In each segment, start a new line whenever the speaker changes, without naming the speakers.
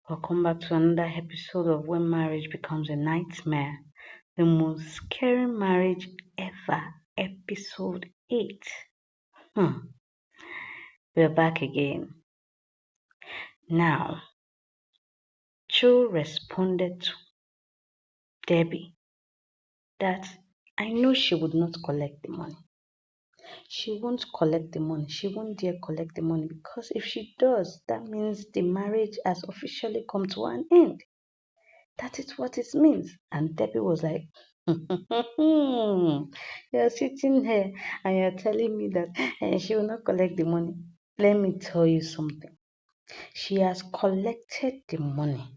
Welcome back to another episode of When Marriage Becomes a Nightmare, the most scary marriage ever, episode 8. Hmm, we're back again. Now, Joe responded to Debbie that I know she would not collect the money. She won't collect the money. She won't dare collect the money because if she does, that means the marriage has officially come to an end. That is what it means. And Debbie was like, you're sitting here and you're telling me that she will not collect the money. Let me tell you something. She has collected the money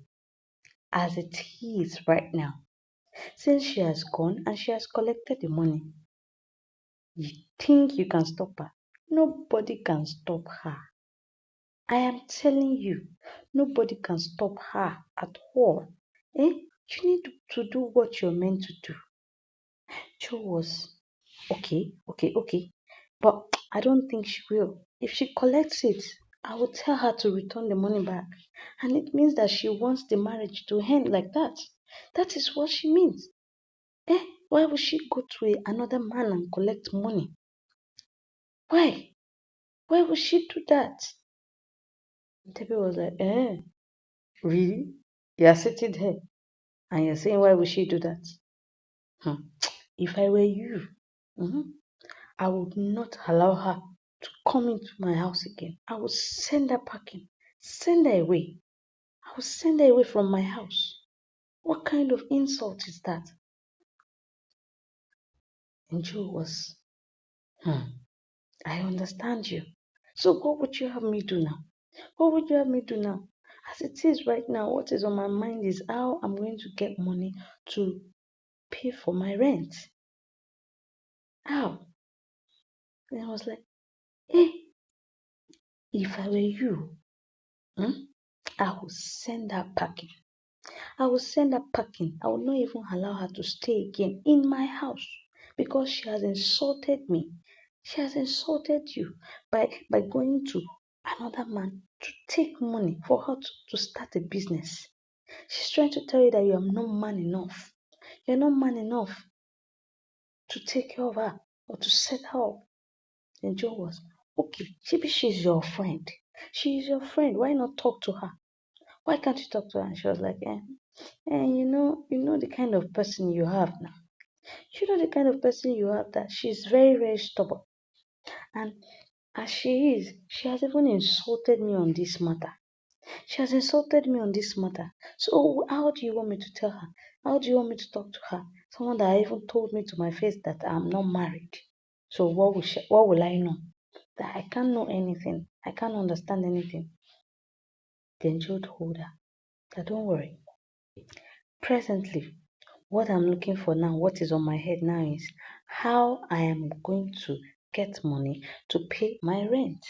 as it is right now. Since she has gone and she has collected the money, you think you can stop her? Nobody can stop her. I am telling you, nobody can stop her at all. Eh? You need to do what you're meant to do. Joe was okay. But I don't think she will. If she collects it, I will tell her to return the money back. And it means that she wants the marriage to end like that. That is what she means. Eh? Why would she go to another man and collect money? Why? Why would she do that? Debbie was like, really? You're sitting here and you're saying, why would she do that? Hmm. If I were you, mhm, I would not allow her to come into my house again. I would send her packing, send her away. I would send her away from my house. What kind of insult is that? And Joe was, I understand you. So what would you have me do now? What would you have me do now? As it is right now, what is on my mind is how I'm going to get money to pay for my rent. How? And I was like, eh, if I were you, hmm, I would send her packing. I will send her packing. I will not even allow her to stay again in my house because she has insulted me. She has insulted you by going to another man to take money for her to start a business. She's trying to tell you that you are not man enough. You're not man enough to take care of her or to set her up. And Joe was, okay, maybe she's your friend. She is your friend. Why not talk to her? Why can't you talk to her? And she was like, and you know the kind of person you have now. You know the kind of person you have that she's very, very stubborn. And as she is, she has even insulted me on this matter. She has insulted me on this matter. So how do you want me to tell her? How do you want me to talk to her? Someone that even told me to my face that I'm not married. So what will I know? That I can't know anything. I can't understand anything. Then Joe told her that don't worry. Presently, what I'm looking for now, what is on my head now is how I am going to get money to pay my rent.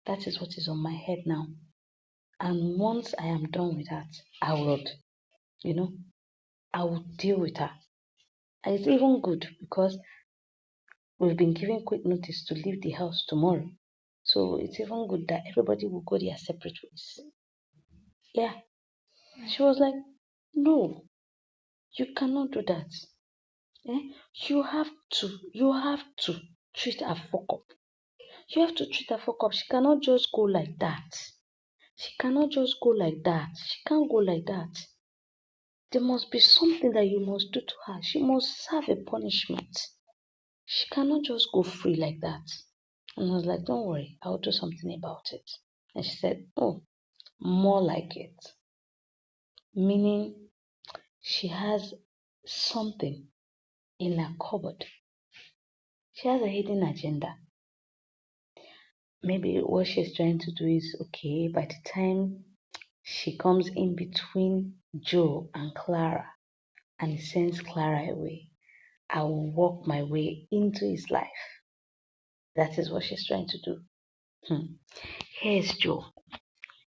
That is what is on my head now. And once I am done with that, I would, you know, I will deal with her. And it's even good because we've been given quick notice to leave the house tomorrow. So it's even good that everybody will go their separate ways. Yeah. She was like, no, you cannot do that. Eh? You have to treat her fuck up. You have to treat her fuck up. She cannot just go like that. She cannot just go like that. She can't go like that. There must be something that you must do to her. She must serve a punishment. She cannot just go free like that. And I was like, don't worry, I'll do something about it. And she said, oh, more like it. Meaning she has something in her cupboard. She has a hidden agenda. Maybe what she's trying to do is okay, by the time she comes in between Joe and Clara and he sends Clara away, I will walk my way into his life. That is what she's trying to do. Here's Joe,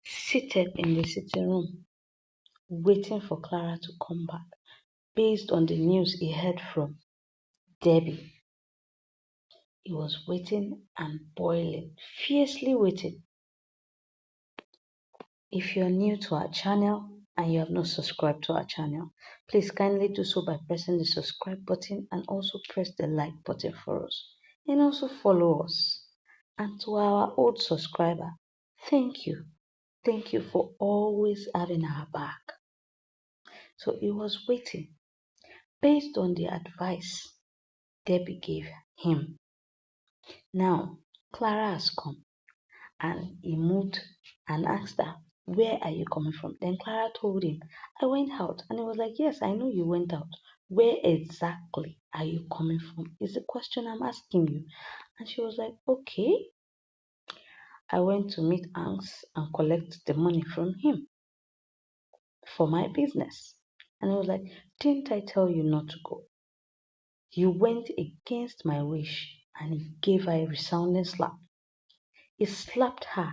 seated in the sitting room, waiting for Clara to come back, based on the news he heard from Debbie. He was waiting and boiling, fiercely waiting. If you're new to our channel and you have not subscribed to our channel, please kindly do so by pressing the subscribe button and also press the like button for us. And also follow us. And to our old subscriber, thank you. Thank you for always having our back. So he was waiting based on the advice Debbie gave him. Now, Clara has come and he moved and asked her, "Where are you coming from?" Then Clara told him, "I went out." And he was like, "Yes, I know you went out. Where exactly are you coming from? Is the question I'm asking you." And she was like, "Okay, I went to meet Angs and collect the money from him for my business." And he was like, "Didn't I tell you not to go? You went against my wish." And he gave her a resounding slap. He slapped her.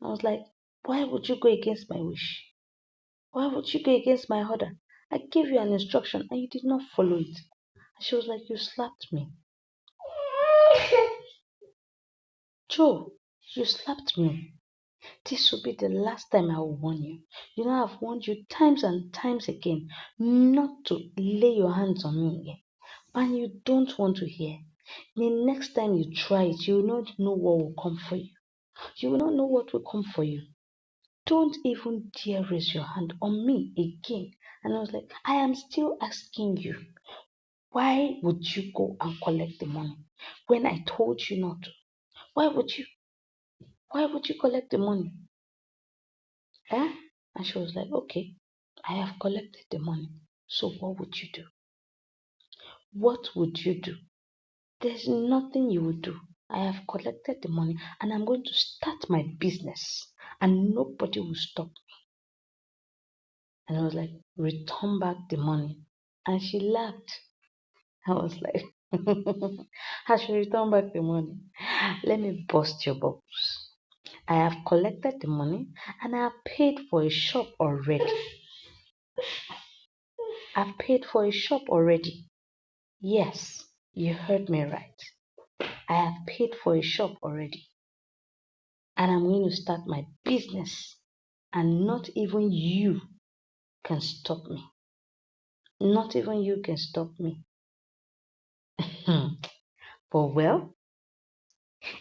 I was like, "Why would you go against my wish? Why would you go against my order? I gave you an instruction and you did not follow it." And she was like, "You slapped me. Joe, you slapped me. This will be the last time I will warn you. You know, I've warned you times and times again not to lay your hands on me again. And you don't want to hear. The next time you try it, you will not know what will come for you. You will not know what will come for you. Don't even dare raise your hand on me again." And I was like, "I am still asking you, why would you go and collect the money when I told you not to? Why would you? Why would you collect the money?" Eh? And she was like, "Okay, I have collected the money. So what would you do? What would you do?" "There's nothing you would do. I have collected the money and I'm going to start my business and nobody will stop." And I was like, "Return back the money." And she laughed. I was like, "I should return back the money. Let me bust your bubbles. I have collected the money and I have paid for a shop already. I've paid for a shop already. Yes, you heard me right. I have paid for a shop already. And I'm going to start my business. And not even you can stop me. Not even you can stop me." But well,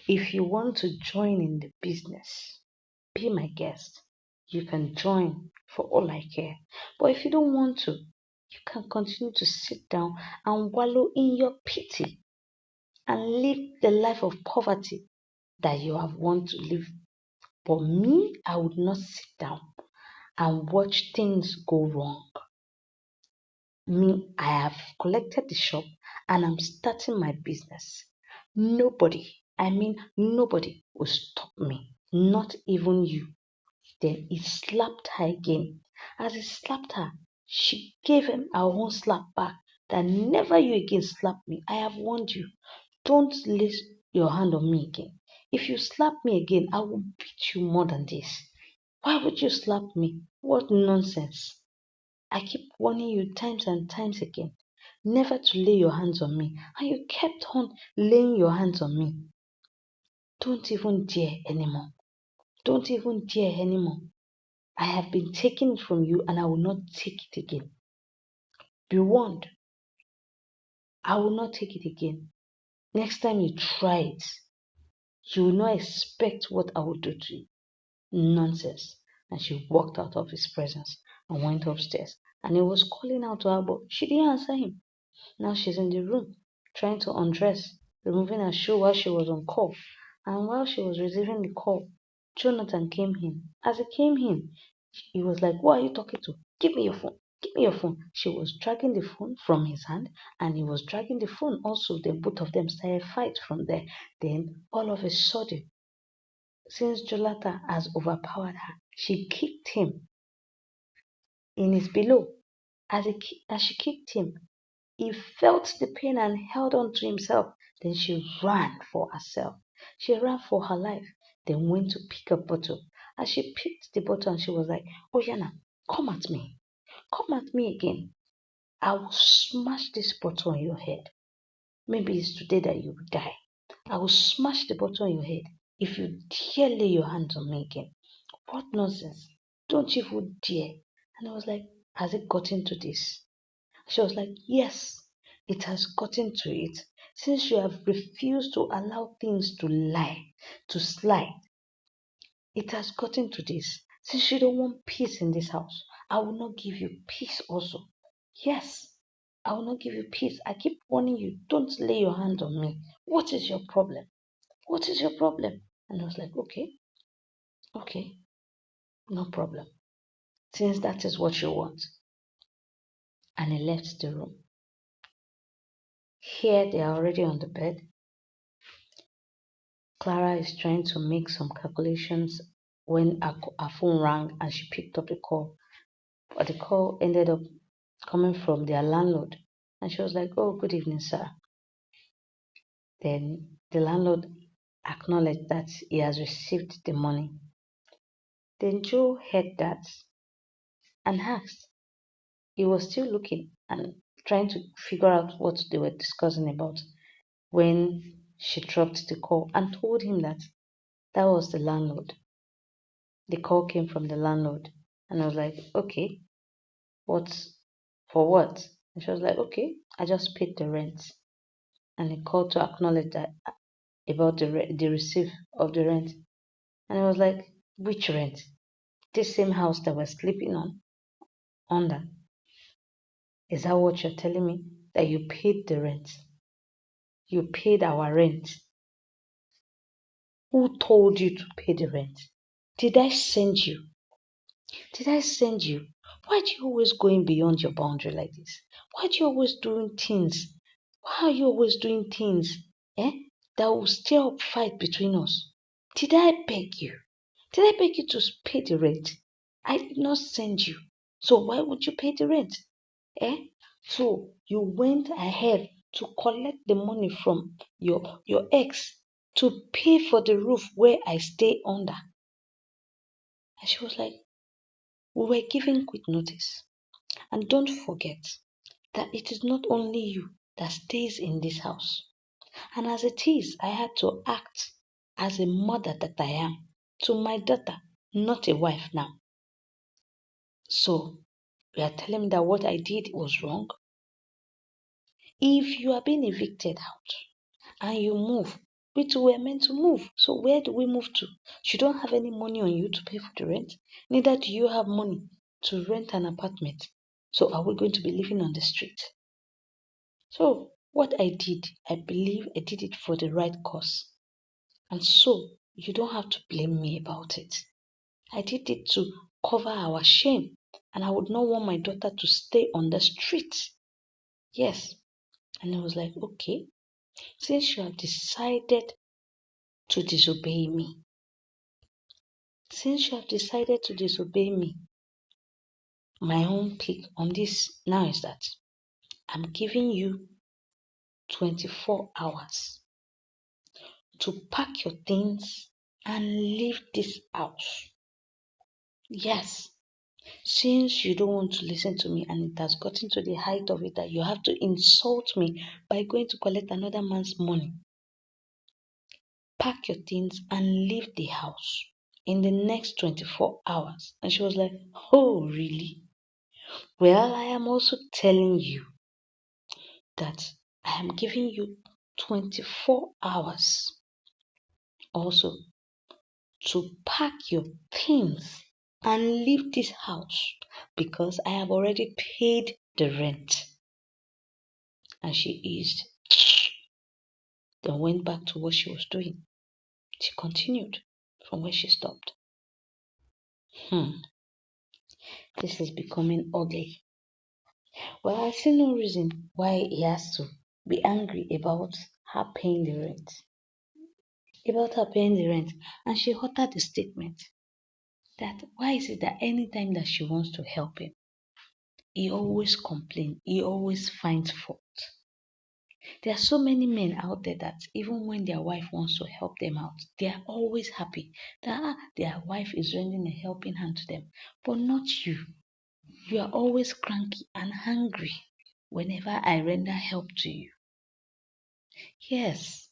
if you want to join in the business, be my guest. You can join for all I care. But if you don't want to, you can continue to sit down and wallow in your pity and live the life of poverty that you have wanted to live. But me, I would not sit down and watch things go wrong. Me, I have collected the shop and I'm starting my business. Nobody, I mean nobody will stop me, not even you. Then he slapped her again. As he slapped her, she gave him her own slap back. That never you again slap me. I have warned you. Don't lay your hand on me again. If you slap me again, I will beat you more than this. Why would you slap me? What nonsense. I keep warning you times and times again never to lay your hands on me, and you kept on laying your hands on me. Don't even dare anymore. Don't even dare anymore. I have been taking it from you and I will not take it again. Be warned. I will not take it again. Next time you try it, you will not expect what I will do to you. Nonsense. And she walked out of his presence and went upstairs. And he was calling out to her, but she didn't answer him. Now she's in the room trying to undress, removing her shoe while she was on call. And while she was receiving the call, Jonathan came in. As he came in, he was like, "What are you talking to? Give me your phone. Give me your phone." She was dragging the phone from his hand and he was dragging the phone also. Then both of them started a fight from there. Then all of a sudden, since Jonathan has overpowered her, she kicked him in his below. As she kicked him, he felt the pain and held on to himself. Then she ran for herself. She ran for her life. Then went to pick a bottle. As she picked the bottle, and she was like, "Oh, Yana, come at me. Come at me again. I will smash this bottle on your head. Maybe it's today that you will die. I will smash the bottle on your head if you dare lay your hands on me again." What nonsense. Don't even dare. And I was like, has it gotten to this? She was like, yes, it has gotten to it. Since you have refused to allow things to lie, to slide, it has gotten to this. Since you don't want peace in this house, I will not give you peace also. Yes, I will not give you peace. I keep warning you, don't lay your hand on me. What is your problem? What is your problem? And I was like, okay, okay, no problem. Since that is what you want. And he left the room. Here they are already on the bed. Clara is trying to make some calculations when her phone rang and she picked up the call. But the call ended up coming from their landlord. And she was like, oh, good evening, sir. Then the landlord acknowledged that he has received the money. Then Joe heard that and asked. He was still looking and trying to figure out what they were discussing about when she dropped the call and told him that that was the landlord. The call came from the landlord. And I was like, okay, what's for what? And she was like, okay, I just paid the rent. And he called to acknowledge that about the receipt of the rent. And I was like, which rent? This same house that we're sleeping on under. Is that what you're telling me? That you paid the rent? You paid our rent. Who told you to pay the rent? Did I send you? Did I send you? Why do you always going beyond your boundary like this? Why do you always doing things? Why are you always doing things that will stir up fight between us? Did I beg you? Did I beg you to pay the rent? I did not send you. So why would you pay the rent? Eh? So you went ahead to collect the money from your ex to pay for the roof where I stay under. And she was like, we were given quick notice. And don't forget that it is not only you that stays in this house. And as it is, I had to act as a mother that I am to my daughter, not a wife now. So you are telling me that what I did was wrong? If you are being evicted out and you move, we too were meant to move. So where do we move to? You don't have any money on you to pay for the rent. Neither do you have money to rent an apartment. So are we going to be living on the street? So what I did, I believe I did it for the right cause. And so you don't have to blame me about it. I did it to cover our shame. And I would not want my daughter to stay on the street. Yes. And I was like, okay, since you have decided to disobey me, my own pick on this now is that I'm giving you 24 hours to pack your things and leave this house. Yes, since you don't want to listen to me and it has gotten to the height of it that you have to insult me by going to collect another man's money, pack your things and leave the house in the next 24 hours. And she was like, oh, really? Well, I am also telling you that I am giving you 24 hours also to pack your things and leave this house because I have already paid the rent. And she eased, then went back to what she was doing. She continued from where she stopped. This is becoming ugly. Well, I see no reason why he has to be angry about her paying the rent. And she uttered the statement that why is it that anytime that she wants to help him, he always complains, he always finds fault. There are so many men out there that even when their wife wants to help them out, they are always happy that their wife is lending a helping hand to them. But not you. You are always cranky and angry whenever I render help to you. Yes,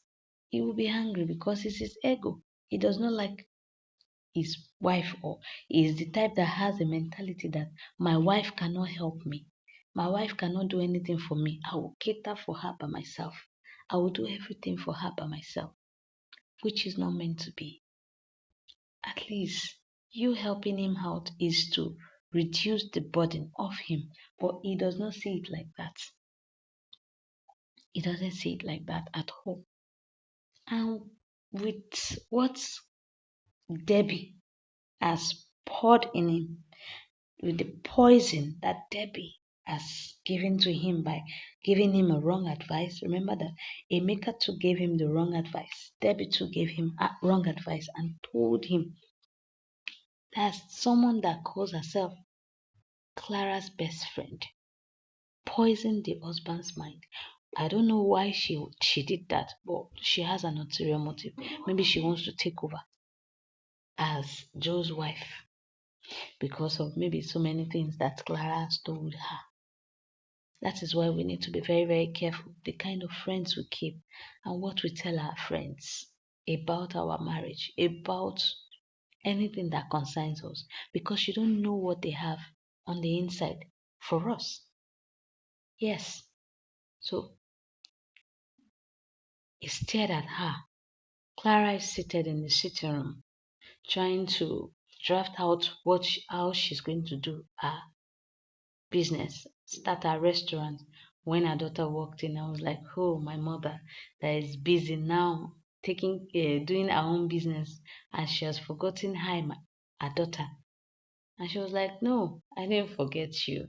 he will be angry because it's his ego. He does not like his wife, or is the type that has a mentality that my wife cannot help me. My wife cannot do anything for me. I will cater for her by myself. I will do everything for her by myself, which is not meant to be. At least you helping him out is to reduce the burden of him, but he does not see it like that. He doesn't see it like that at all. And with what Debbie has poured in him, with the poison that Debbie has given to him by giving him a wrong advice. Remember that Emeka too gave him the wrong advice. Debbie too gave him wrong advice and told him that someone that calls herself Clara's best friend poisoned the husband's mind. I don't know why she did that, but she has an ulterior motive. Maybe she wants to take over as Joe's wife because of maybe so many things that Clara has told her. That is why we need to be very, very careful the kind of friends we keep and what we tell our friends about our marriage, about anything that concerns us, because you don't know what they have on the inside for us. Yes. So he stared at her. Clara is seated in the sitting room, trying to draft out how she's going to do her business, start a restaurant. When her daughter walked in, I was like, oh, my mother that is busy now, doing her own business, and she has forgotten her daughter. And she was like, no, I didn't forget you.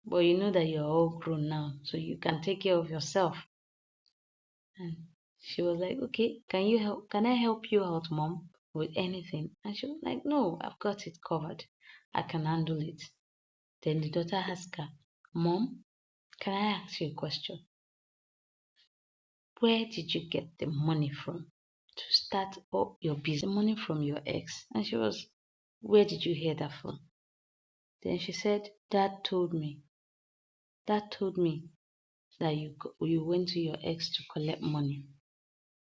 But you know that you're all grown now, so you can take care of yourself. And she was like, okay, can I help you out, mom, with anything? And she was like, no, I've got it covered. I can handle it. Then the daughter asked her, mom, can I ask you a question? Where did you get the money from to start up your business? The money from your ex. And she was, where did you hear that from? Then she said, Dad told me. Dad told me that you went to your ex to collect money.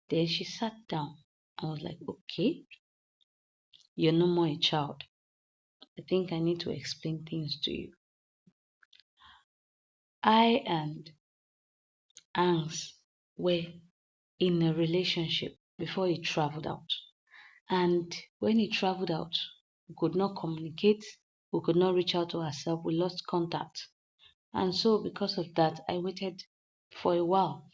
Then she sat down. I was like, okay, you're no more a child. I think I need to explain things to you. I and Angs were in a relationship before he traveled out. And when he traveled out, we could not communicate, we could not reach out to ourselves, we lost contact. And so because of that, I waited for a while.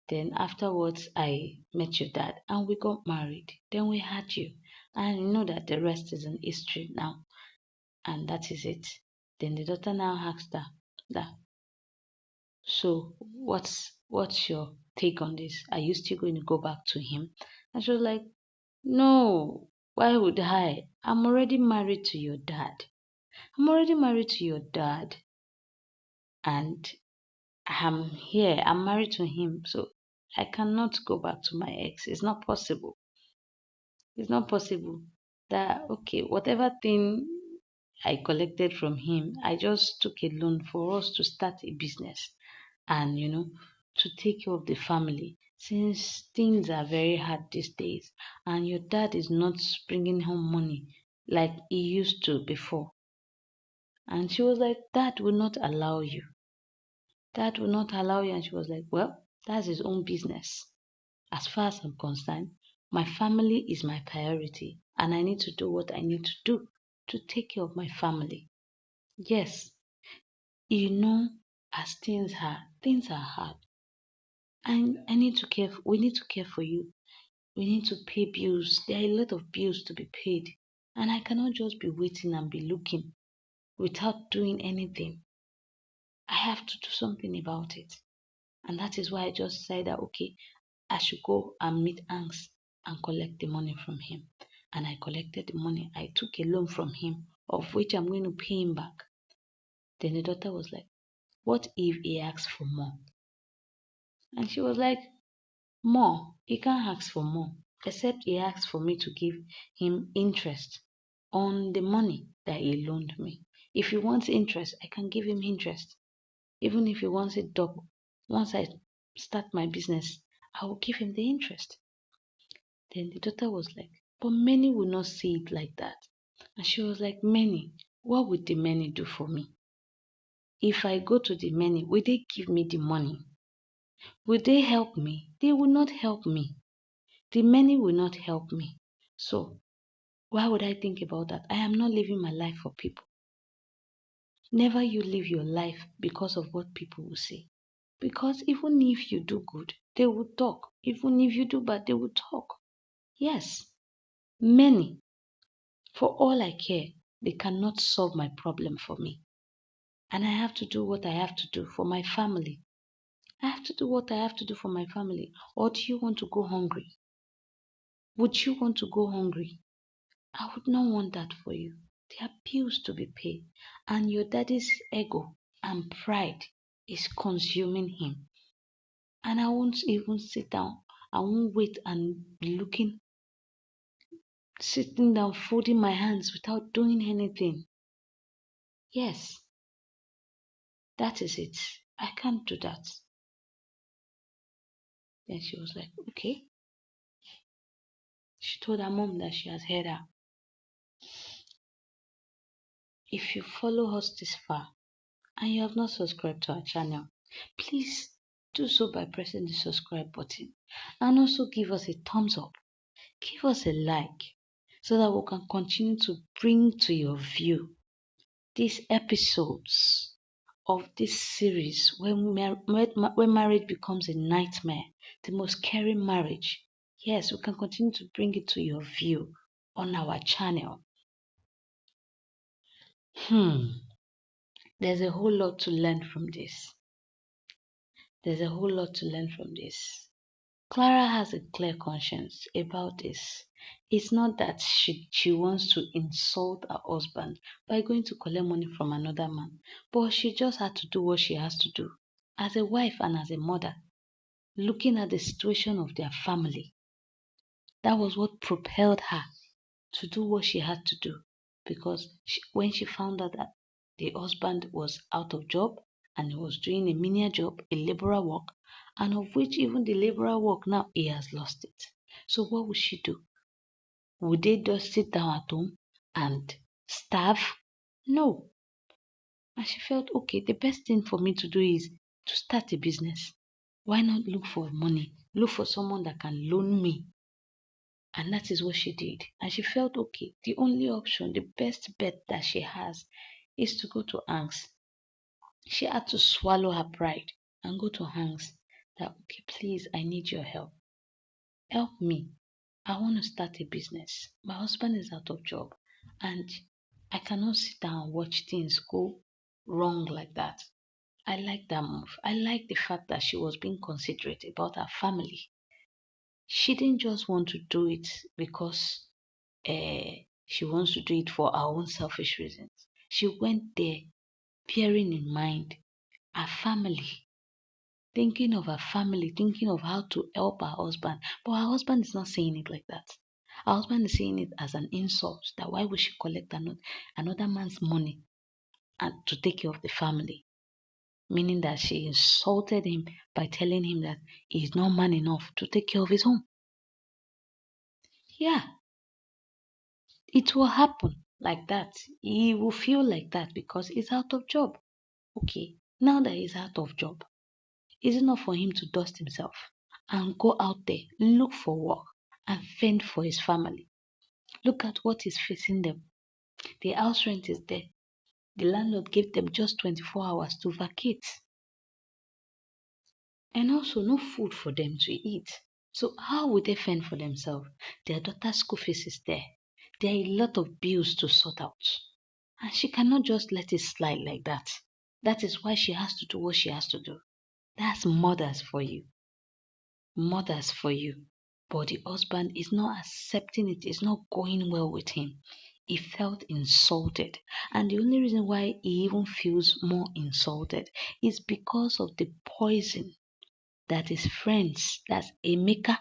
Then afterwards, I met your dad and we got married. Then we had you. And you know that the rest is in history now. And that is it. Then the daughter now asked her that, so what's your take on this? Are you still going to go back to him? And she was like, no, why would I? I'm already married to your dad. I'm already married to your dad. And I'm here. I'm married to him. So I cannot go back to my ex. It's not possible. It's not possible that, okay, whatever thing I collected from him, I just took a loan for us to start a business and, to take care of the family since things are very hard these days and your dad is not bringing home money like he used to before. And she was like, Dad will not allow you. Dad will not allow you. And she was like, well, that's his own business. As far as I'm concerned, my family is my priority and I need to do what I need to do to take care of my family. Yes, as things are hard. And we need to care for you. We need to pay bills. There are a lot of bills to be paid. And I cannot just be waiting and be looking without doing anything. I have to do something about it. And that is why I just decided that, okay, I should go and meet Angst and collect the money from him. And I collected the money. I took a loan from him, of which I'm going to pay him back. Then the daughter was like, what if he asks for more? And she was like, more? He can't ask for more, except he asks for me to give him interest on the money that he loaned me. If he wants interest, I can give him interest. Even if he wants it double. Once I start my business, I will give him the interest. Then the daughter was like, But many will not see it like that. And she was like, many, what would the many do for me? If I go to the many, will they give me the money? Will they help me? They will not help me. The many will not help me. So why would I think about that? I am not living my life for people. Never you live your life because of what people will say. Because even if you do good, they will talk. Even if you do bad, they will talk. Yes, many. For all I care, they cannot solve my problem for me. And I have to do what I have to do for my family. I have to do what I have to do for my family. Or do you want to go hungry? Would you want to go hungry? I would not want that for you. There are bills to be paid, and your daddy's ego and pride is consuming him. And I won't even sit down. I won't wait and be looking, sitting down, folding my hands without doing anything. Yes, that is it. I can't do that. Then she was like, okay. She told her mom that she has heard her. If you follow us this far and you have not subscribed to our channel, please do so by pressing the subscribe button and also give us a thumbs up, give us a like so that we can continue to bring to your view these episodes of this series when marriage becomes a nightmare, the most scary marriage. Yes, we can continue to bring it to your view on our channel. There's a whole lot to learn from this. There's a whole lot to learn from this. Clara has a clear conscience about this. It's not that she wants to insult her husband by going to collect money from another man, but she just had to do what she has to do as a wife and as a mother, looking at the situation of their family. That was what propelled her to do what she had to do, because when she found out that the husband was out of job and he was doing a menial job, a laborer work, and of which even the laborer work now he has lost it. So what would she do? Would they just sit down at home and starve? No. And she felt, okay, the best thing for me to do is to start a business. Why not look for money? Look for someone that can loan me. And that is what she did. And she felt, okay, the only option, the best bet that she has is to go to Hanks. She had to swallow her pride and go to Hanks that, okay, please, I need your help. Help me. I want to start a business. My husband is out of job and I cannot sit down and watch things go wrong like that. I like that move. I like the fact that she was being considerate about her family. She didn't just want to do it because she wants to do it for her own selfish reasons. She went there bearing in mind her family, thinking of her family, thinking of how to help her husband. But her husband is not saying it like that. Her husband is saying it as an insult, that why would she collect another man's money and to take care of the family? Meaning that she insulted him by telling him that he's not man enough to take care of his home. Yeah, it will happen like that. He will feel like that because he's out of job. Okay, now that he's out of job, is it not for him to dust himself and go out there, look for work and fend for his family? Look at what is facing them. The house rent is there. The landlord gave them just 24 hours to vacate. And also no food for them to eat. So how would they fend for themselves? Their daughter's school fees is there. There are a lot of bills to sort out. And she cannot just let it slide like that. That is why she has to do what she has to do. That's mothers for you. Mothers for you. But the husband is not accepting it. It's not going well with him. He felt insulted. And the only reason why he even feels more insulted is because of the poison that his friends, that's Emeka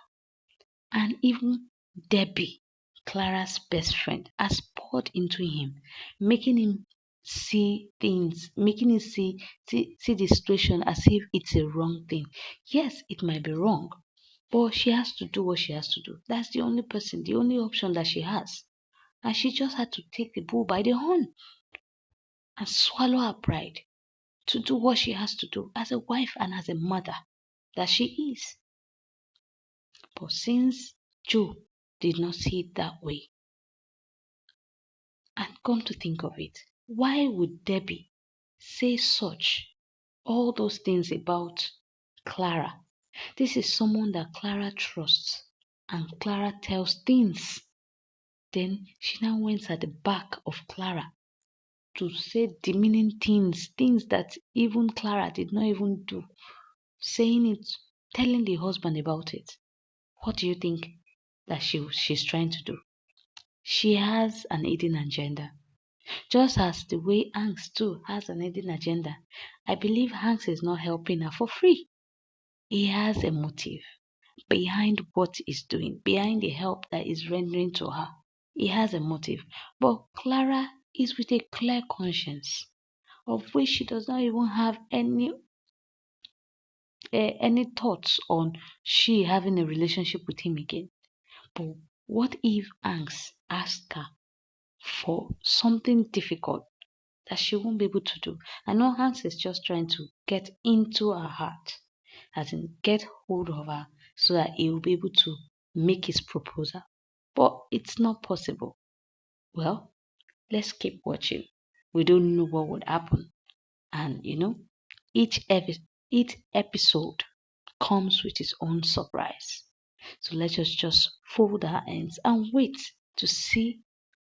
and even Debbie, Clara's best friend, has poured into him, making him see things, making him see the situation as if it's a wrong thing. Yes, it might be wrong, But she has to do what she has to do. That's the only person, the only option that she has. And she just had to take the bull by the horn and swallow her pride to do what she has to do as a wife and as a mother that she is. But since Joe did not see it that way, and come to think of it, why would Debbie say all those things about Clara? This is someone that Clara trusts, and Clara tells things. Then she now went at the back of Clara to say demeaning things, things that even Clara did not even do, saying it, telling the husband about it. What do you think that she's trying to do? She has an hidden agenda. Just as the way Hanks too has an hidden agenda. I believe Hanks is not helping her for free. He has a motive behind what he's doing, behind the help that he's rendering to her. He has a motive. But Clara is with a clear conscience, of which she does not even have any thoughts on she having a relationship with him again. But what if Hanks asked her for something difficult that she won't be able to do? I know Hanks is just trying to get into her heart, as in get hold of her so that he will be able to make his proposal. But it's not possible. Well, let's keep watching. We don't know what would happen. And each each episode comes with its own surprise. So let us just fold our hands and wait to see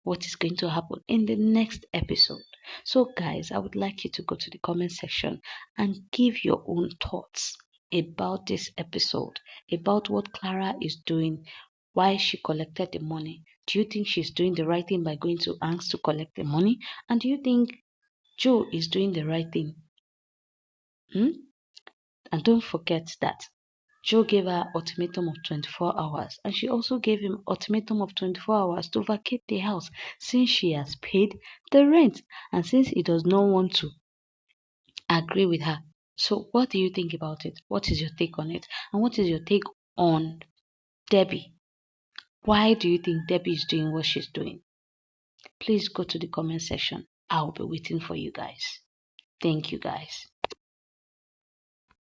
what is going to happen in the next episode. So, guys, I would like you to go to the comment section and give your own thoughts about this episode, about what Clara is doing, why she collected the money. Do you think she's doing the right thing by going to Angst to collect the money? And do you think Joe is doing the right thing? And don't forget that Joe gave her ultimatum of 24 hours, and she also gave him ultimatum of 24 hours to vacate the house since she has paid the rent and since he does not want to agree with her. So what do you think about it? What is your take on it? And what is your take on Debbie? Why do you think Debbie is doing what she's doing? Please go to the comment section. I'll be waiting for you guys. Thank you guys.